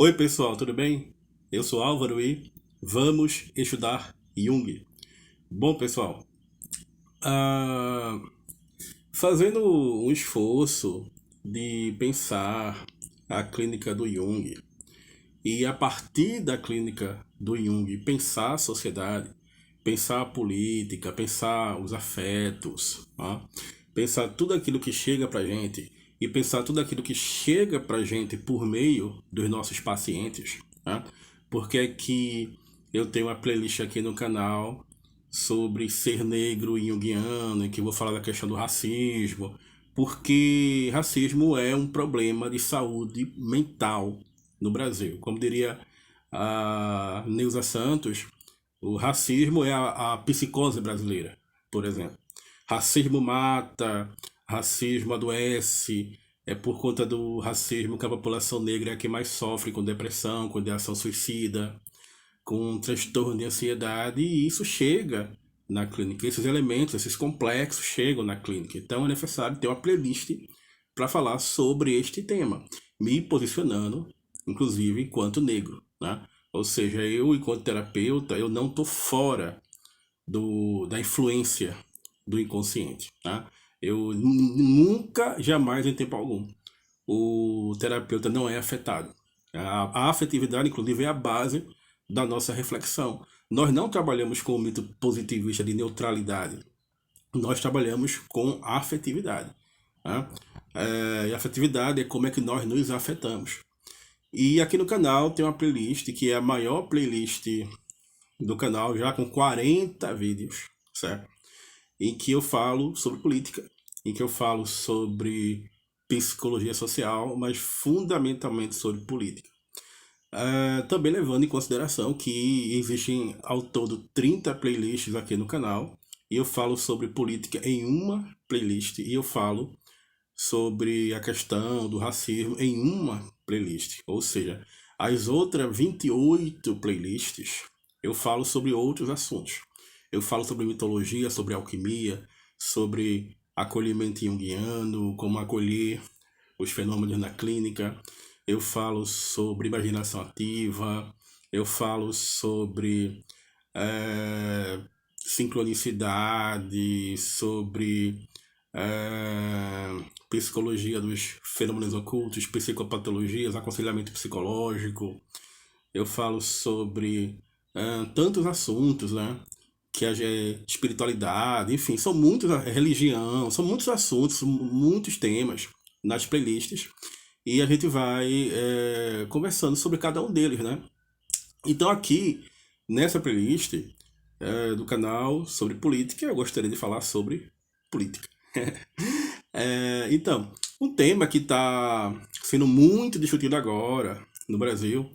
Oi, pessoal, tudo bem? Eu sou Álvaro e vamos estudar Jung. Bom, pessoal, ah, fazendo um esforço de pensar a clínica do Jung e a partir da clínica do Jung pensar a sociedade, pensar a política, pensar os afetos, tá? Pensar tudo aquilo que chega pra gente e pensar tudo aquilo que chega pra gente por meio dos nossos pacientes, tá? Porque é que eu tenho uma playlist aqui no canal sobre ser negro e junguiano, em que eu vou falar da questão do racismo, porque racismo é um problema de saúde mental no Brasil. Como diria a Neuza Santos, o racismo é a psicose brasileira, por exemplo. Racismo mata, racismo adoece, é por conta do racismo que a população negra é a que mais sofre com depressão, com ideação suicida, com transtorno de ansiedade, e isso chega na clínica. Esses elementos, esses complexos chegam na clínica. Então é necessário ter uma playlist para falar sobre este tema, me posicionando, inclusive, enquanto negro, né? Ou seja, eu, enquanto terapeuta, eu não estou fora da influência do inconsciente, tá? Eu nunca, jamais, em tempo algum, o terapeuta não é afetado. A afetividade, inclusive, é a base da nossa reflexão. Nós não trabalhamos com o mito positivista de neutralidade. Nós trabalhamos com a afetividade. Tá? E a afetividade é como é que nós nos afetamos. E aqui no canal tem uma playlist que é a maior playlist do canal, já com 40 vídeos, certo? Em que eu falo sobre política, em que eu falo sobre psicologia social, mas fundamentalmente sobre política. Também levando em consideração que existem ao todo 30 playlists aqui no canal, e eu falo sobre política em uma playlist, e eu falo sobre a questão do racismo em uma playlist. Ou seja, as outras 28 playlists eu falo sobre outros assuntos. Eu falo sobre mitologia, sobre alquimia, sobre acolhimento junguiano, como acolher os fenômenos na clínica. Eu falo sobre imaginação ativa. Eu falo sobre sincronicidade, sobre psicologia dos fenômenos ocultos, psicopatologias, aconselhamento psicológico. Eu falo sobre tantos assuntos, né? Que é espiritualidade, enfim, são muitos, religião, são muitos assuntos, muitos temas nas playlists. E a gente vai conversando sobre cada um deles, né? Então aqui, nessa playlist do canal sobre política, eu gostaria de falar sobre política. Então, um tema que está sendo muito discutido agora no Brasil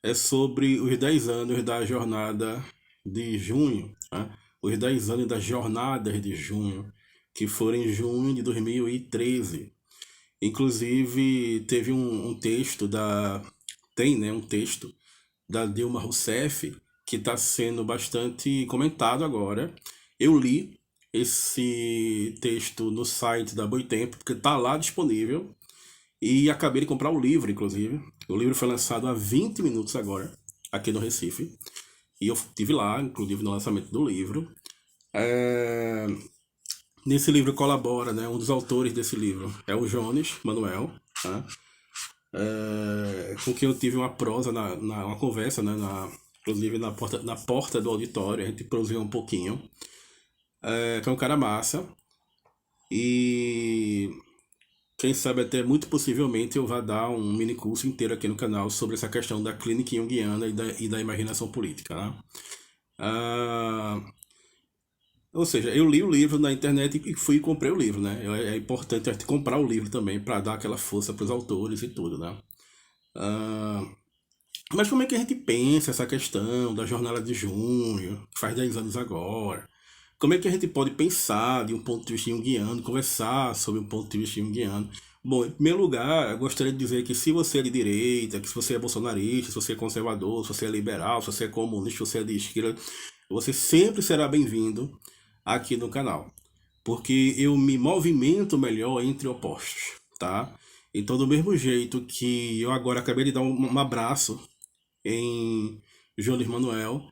é sobre os 10 anos da jornada de junho, né? Os 10 anos das jornadas de junho, que foram em junho de 2013. Inclusive, teve um texto tem, né, um texto da Dilma Rousseff que está sendo bastante comentado agora. Eu li esse texto no site da Boitempo, porque está lá disponível. E acabei de comprar o livro, inclusive. O livro foi lançado há 20 minutos agora, aqui no Recife. E eu estive lá, inclusive, no lançamento do livro. É, Nesse livro colabora, né, um dos autores desse livro é o Jones Manuel, tá? Com quem eu tive uma prosa, uma conversa, né, inclusive na porta do auditório, a gente prosseguiu um pouquinho. Que é um cara massa. E quem sabe até muito possivelmente eu vá dar um mini curso inteiro aqui no canal sobre essa questão da clínica junguiana e da imaginação política, né? Ah, ou seja, eu li o livro na internet e fui e comprei o livro, né? É importante a gente comprar o livro também para dar aquela força para os autores e tudo, né? Ah, mas como é que a gente pensa essa questão da jornada de junho, que faz 10 anos agora? Como é que a gente pode pensar de um ponto de vista junguiano, conversar sobre um ponto de vista junguiano? Bom, em primeiro lugar, eu gostaria de dizer que se você é de direita, que se você é bolsonarista, se você é conservador, se você é liberal, se você é comunista, se você é de esquerda, você sempre será bem-vindo aqui no canal. Porque eu me movimento melhor entre opostos, tá? Então, do mesmo jeito que eu agora acabei de dar um abraço em João Luiz Manuel,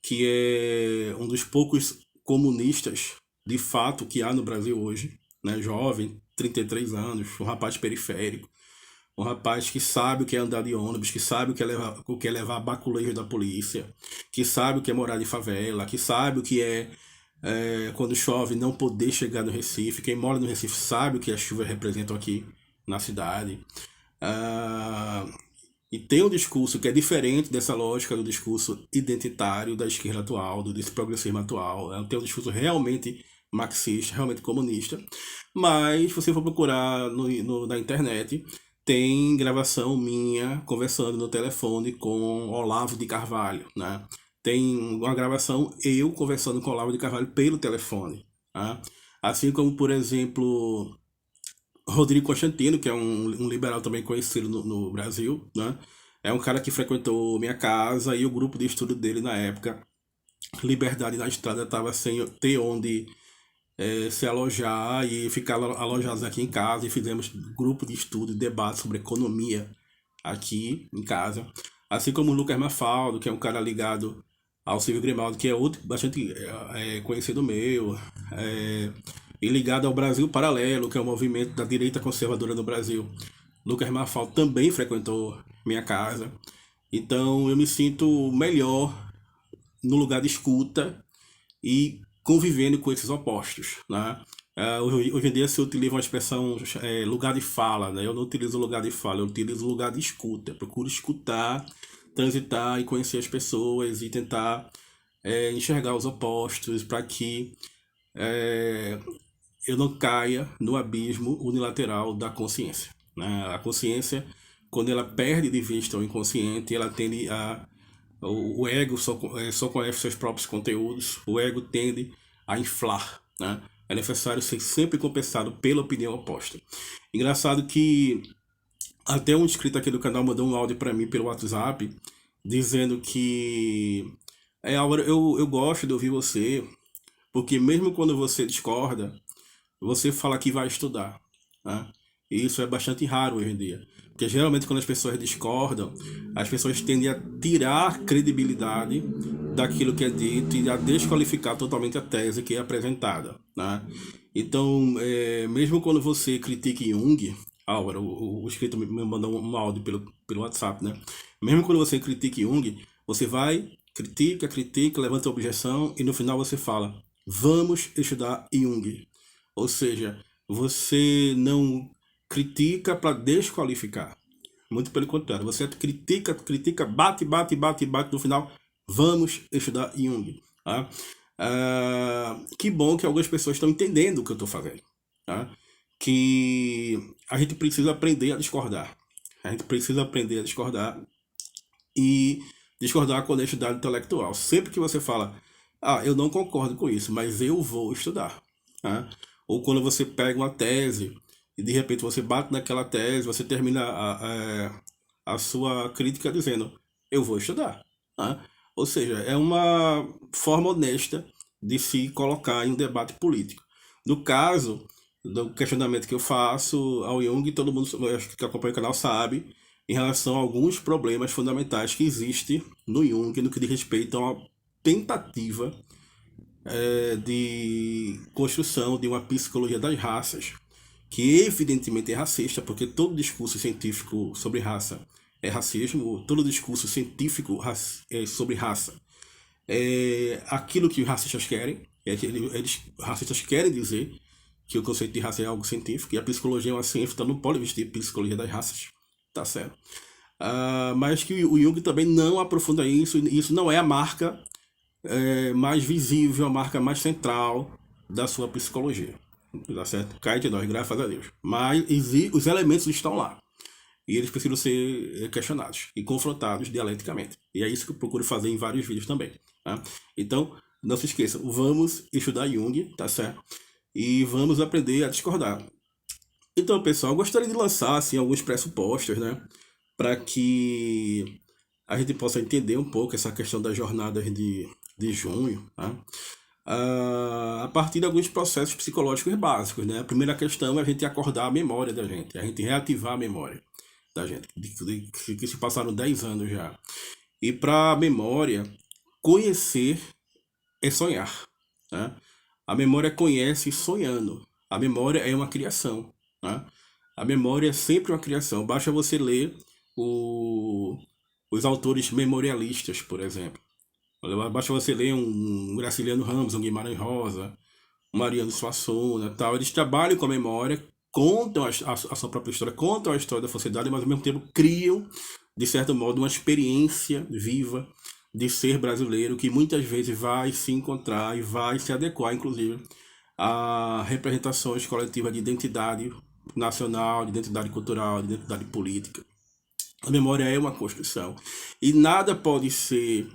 que é um dos poucos comunistas de fato que há no Brasil hoje, né? Jovem, 33 anos, um rapaz periférico, um rapaz que sabe o que é andar de ônibus, que sabe o que é levar baculejo da polícia, que sabe o que é morar de favela, que sabe o que quando chove não poder chegar no Recife. Quem mora no Recife sabe o que as chuvas representam aqui na cidade. Ah, e tem um discurso que é diferente dessa lógica do discurso identitário da esquerda atual, desse progressismo atual. Tem um discurso realmente marxista, realmente comunista. Mas se você for procurar na internet, tem gravação minha conversando no telefone com Olavo de Carvalho, né? Tem uma gravação eu conversando com Olavo de Carvalho pelo telefone, tá? Assim como, por exemplo, Rodrigo Constantino, que é um liberal também conhecido no Brasil, né? É um cara que frequentou minha casa e o grupo de estudo dele na época, Liberdade na Estrada, estava sem ter onde se alojar e ficar alojados aqui em casa e fizemos grupo de estudo e debate sobre economia aqui em casa. Assim como o Lucas Mafaldo, que é um cara ligado ao Silvio Grimaldi, que é outro bastante conhecido meu, e ligado ao Brasil Paralelo, que é o movimento da direita conservadora no Brasil. Lucas Mafaldo também frequentou minha casa. Então eu me sinto melhor no lugar de escuta e convivendo com esses opostos, né? Hoje em dia se utiliza uma expressão lugar de fala, né? Eu não utilizo lugar de fala, eu utilizo lugar de escuta. Eu procuro escutar, transitar e conhecer as pessoas e tentar enxergar os opostos para que eu não caia no abismo unilateral da consciência, né? A consciência, quando ela perde de vista o inconsciente, ela tende a o ego só conhece seus próprios conteúdos, o ego tende a inflar, né? É necessário ser sempre compensado pela opinião oposta. Engraçado que até um inscrito aqui do canal mandou um áudio para mim pelo WhatsApp, dizendo que Álvaro, eu gosto de ouvir você, porque mesmo quando você discorda, você fala que vai estudar, né? E isso é bastante raro hoje em dia. Porque geralmente quando as pessoas discordam, as pessoas tendem a tirar credibilidade daquilo que é dito e a desqualificar totalmente a tese que é apresentada, né? Então, mesmo quando você critica Jung, Álvaro, o escrito me mandou um áudio pelo WhatsApp, né? Mesmo quando você critica Jung, você vai, critica, levanta objeção e no final você fala, vamos estudar Jung. Ou seja, você não critica para desqualificar. Muito pelo contrário, você critica, bate, no final, vamos estudar Jung. Tá? Que bom que algumas pessoas estão entendendo o que eu estou fazendo. Tá? Que a gente precisa aprender a discordar. A gente precisa aprender a discordar e discordar com honestidade intelectual. Sempre que você fala, eu não concordo com isso, mas eu vou estudar. Tá? Ou quando você pega uma tese e de repente você bate naquela tese, você termina a sua crítica dizendo, eu vou estudar. Tá? Ou seja, é uma forma honesta de se colocar em um debate político. No caso do questionamento que eu faço ao Jung, todo mundo que acompanha o canal sabe, em relação a alguns problemas fundamentais que existem no Jung no que diz respeito a uma tentativa de construção de uma psicologia das raças, que evidentemente é racista, porque todo discurso científico sobre raça é racismo, todo discurso científico sobre raça é aquilo que os racistas querem, os racistas querem dizer que o conceito de raça é algo científico, e a psicologia é uma ciência, então não pode vestir psicologia das raças, tá certo? Mas que o Jung também não aprofunda isso, e isso não é a marca mais visível, a marca mais central da sua psicologia. Tá certo? Cai de nós, graças a Deus. Mas os elementos estão lá. E eles precisam ser questionados e confrontados dialeticamente. E é isso que eu procuro fazer em vários vídeos também. Tá? Então, não se esqueçam, vamos estudar Jung, tá certo? E vamos aprender a discordar. Então, pessoal, eu gostaria de lançar assim, alguns pressupostos, né? Para que a gente possa entender um pouco essa questão das jornadas de junho. Tá? a partir de alguns processos psicológicos básicos, né? A primeira questão é a gente acordar a memória da gente, a gente reativar a memória da gente, que se passaram 10 anos já. E para a memória, conhecer é sonhar, né? A memória conhece sonhando. A memória é uma criação, né? A memória é sempre uma criação. Basta você ler o, os autores memorialistas, por exemplo. Basta você ler um Graciliano Ramos, um Guimarães Rosa, um Mariano Suassuna, tal. Eles trabalham com a memória, contam a sua própria história, contam a história da sociedade, mas ao mesmo tempo criam, de certo modo, uma experiência viva de ser brasileiro que muitas vezes vai se encontrar e vai se adequar, inclusive, a representações coletivas de identidade nacional, de identidade cultural, de identidade política. A memória é uma construção e nada pode ser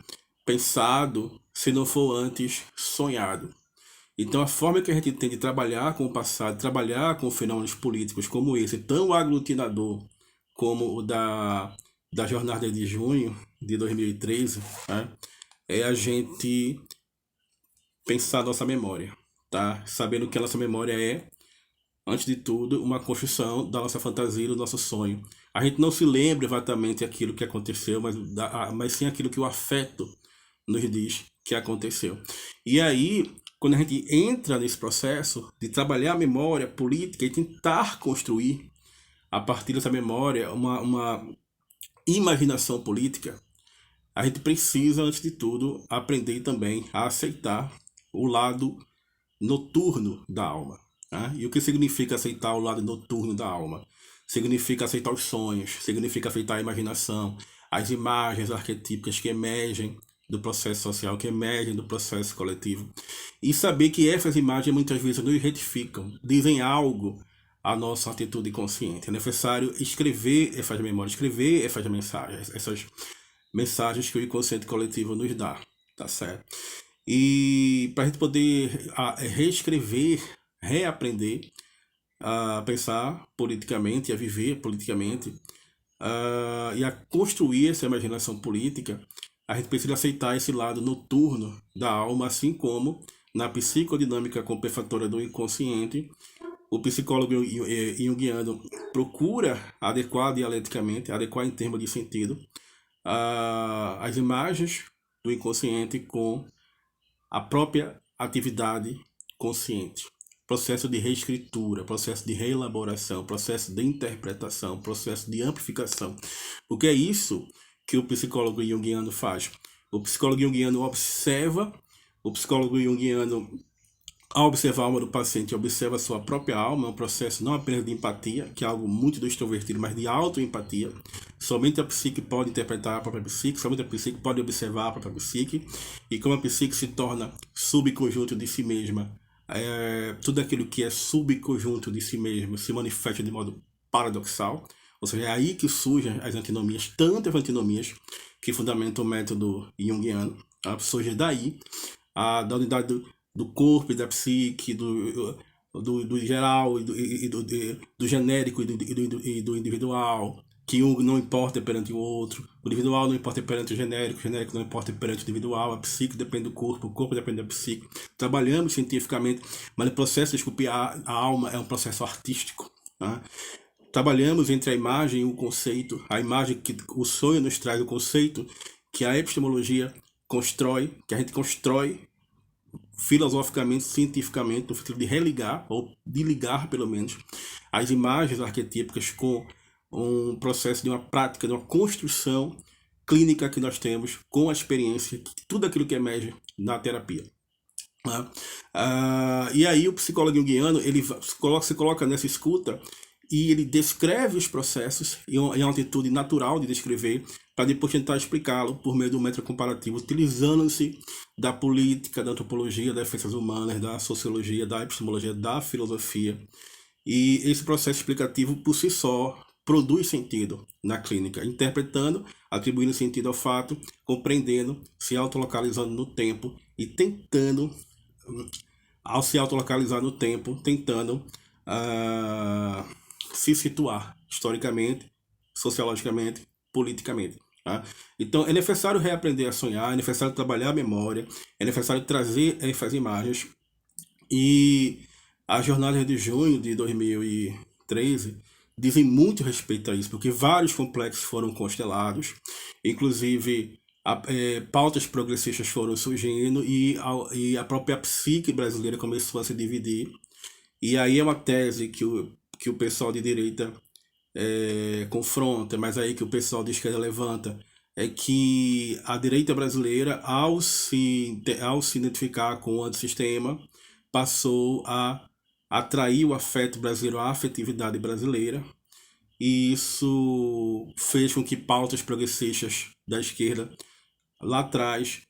pensado se não for antes sonhado. Então a forma que a gente tem de trabalhar com o passado, trabalhar com fenômenos políticos como esse, tão aglutinador como o da Jornada de Junho de 2013, né? É a gente pensar nossa memória, tá? Sabendo que a nossa memória é, antes de tudo, uma construção da nossa fantasia, do nosso sonho. A gente não se lembra exatamente aquilo que aconteceu, mas sim aquilo que o afeto nos diz que aconteceu. E aí, quando a gente entra nesse processo de trabalhar a memória política e tentar construir, a partir dessa memória, uma imaginação política, a gente precisa, antes de tudo, aprender também a aceitar o lado noturno da alma. Né? E o que significa aceitar o lado noturno da alma? Significa aceitar os sonhos, significa aceitar a imaginação, as imagens arquetípicas que emergem do processo social, que emergem do processo coletivo. E saber que essas imagens muitas vezes nos retificam, dizem algo à nossa atitude consciente. É necessário escrever essas memórias, escrever essas mensagens que o inconsciente coletivo nos dá, tá certo? E para a gente poder reescrever, reaprender a pensar politicamente, a viver politicamente, e a construir essa imaginação política, a gente precisa aceitar esse lado noturno da alma, assim como na psicodinâmica compensatória do inconsciente, o psicólogo junguiano procura adequar dialeticamente, adequar em termos de sentido, as imagens do inconsciente com a própria atividade consciente. Processo de reescritura, processo de reelaboração, processo de interpretação, processo de amplificação. Porque é isso que o psicólogo junguiano faz. O psicólogo junguiano observa, o psicólogo junguiano, ao observar a alma do paciente, observa a sua própria alma, é um processo não apenas de empatia, que é algo muito do extrovertido, mas de autoempatia. Somente a psique pode interpretar a própria psique, somente a psique pode observar a própria psique, e como a psique se torna subconjunto de si mesma, tudo aquilo que é subconjunto de si mesmo se manifesta de modo paradoxal, ou seja, é aí que surgem as antinomias, tantas antinomias que fundamentam o método junguiano, tá? Surge daí, da unidade do corpo e da psique, do geral e do genérico e do individual, que um não importa perante o outro, o individual não importa perante o genérico não importa perante o individual, a psique depende do corpo, o corpo depende da psique. Trabalhamos cientificamente, mas o processo de esculpir a alma é um processo artístico. Né? Trabalhamos entre a imagem e o conceito, a imagem que o sonho nos traz, o conceito que a epistemologia constrói, que a gente constrói filosoficamente, cientificamente, no sentido de religar, ou de ligar pelo menos, as imagens arquetípicas com um processo de uma prática, de uma construção clínica que nós temos com a experiência, tudo aquilo que emerge na terapia. E aí o psicólogo junguiano, ele se coloca nessa escuta e ele descreve os processos em uma atitude natural de descrever, para depois tentar explicá-lo por meio do método comparativo, utilizando-se da política, da antropologia, das ciências humanas, da sociologia, da epistemologia, da filosofia. E esse processo explicativo, por si só, produz sentido na clínica, interpretando, atribuindo sentido ao fato, compreendendo, se autolocalizando no tempo e tentando, ao se autolocalizar no tempo, tentando se situar historicamente, sociologicamente, politicamente. Tá? Então, é necessário reaprender a sonhar, é necessário trabalhar a memória, é necessário trazer essas imagens. E as jornadas de junho de 2013 dizem muito respeito a isso, porque vários complexos foram constelados, inclusive pautas progressistas foram surgindo e a própria psique brasileira começou a se dividir. E aí é uma tese que o pessoal de direita confronta, mas aí que o pessoal de esquerda levanta, é que a direita brasileira, ao se identificar com o antissistema, passou a atrair o afeto brasileiro, a afetividade brasileira, e isso fez com que pautas progressistas da esquerda, lá atrás,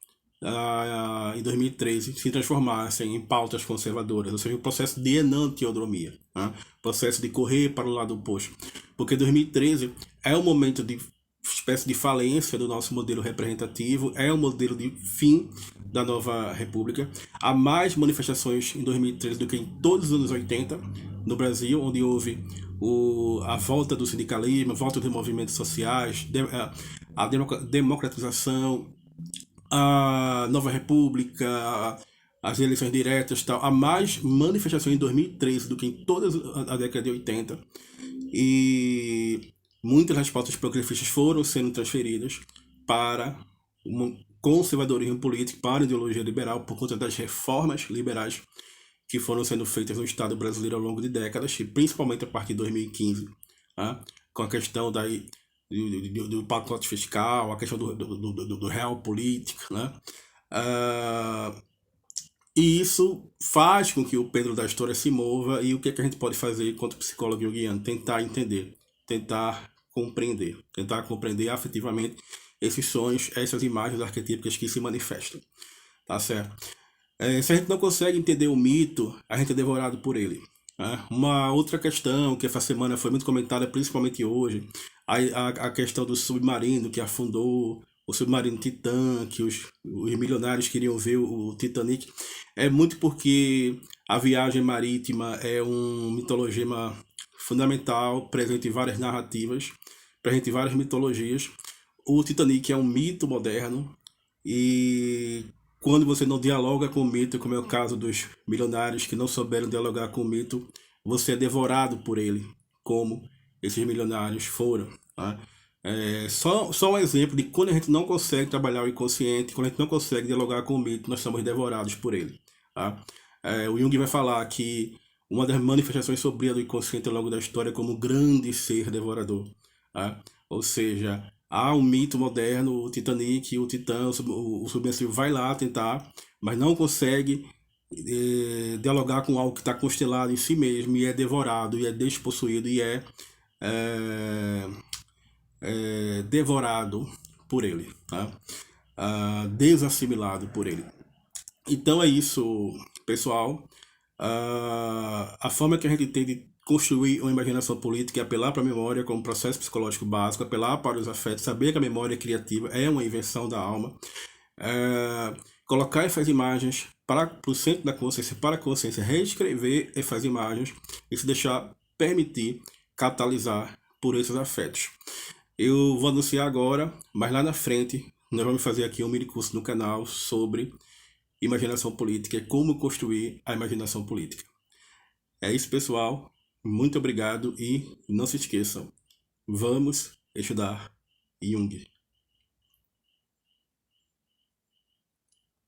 em 2013, se transformassem em pautas conservadoras, ou seja, um processo de enantiodromia, né? Processo de correr para o lado oposto. Porque 2013 é um momento de espécie de falência do nosso modelo representativo, é um modelo de fim da nova república. Há mais manifestações em 2013 do que em todos os anos 80 no Brasil, onde houve a volta do sindicalismo, a volta dos movimentos sociais, a democratização, a nova república, as eleições diretas e tal. Há mais manifestações em 2013 do que em toda a década de 80. E muitas das pautas progressistas foram sendo transferidas para um conservadorismo político, para a ideologia liberal, por conta das reformas liberais que foram sendo feitas no Estado brasileiro ao longo de décadas, e principalmente a partir de 2015, né? Com a questão do pacote fiscal, a questão do real político, né? E isso faz com que o Pedro da história se mova, e o que é que a gente pode fazer enquanto psicólogo junguiano? Tentar entender, tentar compreender afetivamente esses sonhos, essas imagens arquetípicas que se manifestam, tá certo? Se a gente não consegue entender o mito, a gente é devorado por ele, né? Uma outra questão que essa semana foi muito comentada, principalmente hoje, a questão do submarino que afundou, o submarino Titã, que os milionários queriam ver o Titanic, é muito porque a viagem marítima é um mitologema fundamental, presente em várias narrativas, presente em várias mitologias. O Titanic é um mito moderno, e quando você não dialoga com o mito, como é o caso dos milionários que não souberam dialogar com o mito, você é devorado por ele, como esses milionários foram, tá? Só um exemplo de quando a gente não consegue trabalhar o inconsciente, quando a gente não consegue dialogar com o mito, nós somos devorados por ele, tá? O Jung vai falar que uma das manifestações sombrias do inconsciente ao longo da história é como um grande ser devorador, tá? Ou seja, há um mito moderno, o Titanic, o Titã, o submersivo vai lá tentar, mas não consegue dialogar com algo que está constelado em si mesmo, e é devorado, e é despossuído, e é devorado por ele, tá? Desassimilado por ele. Então é isso, pessoal. A forma que a gente tem de construir uma imaginação política é apelar para a memória como processo psicológico básico, apelar para os afetos, saber que a memória criativa é uma invenção da alma, colocar essas imagens para o centro da consciência, para a consciência reescrever essas imagens e se deixar permitir catalisar por esses afetos. Eu vou anunciar agora, mas lá na frente nós vamos fazer aqui um mini curso no canal sobre imaginação política e como construir a imaginação política. É isso, pessoal. Muito obrigado e não se esqueçam, vamos estudar Jung.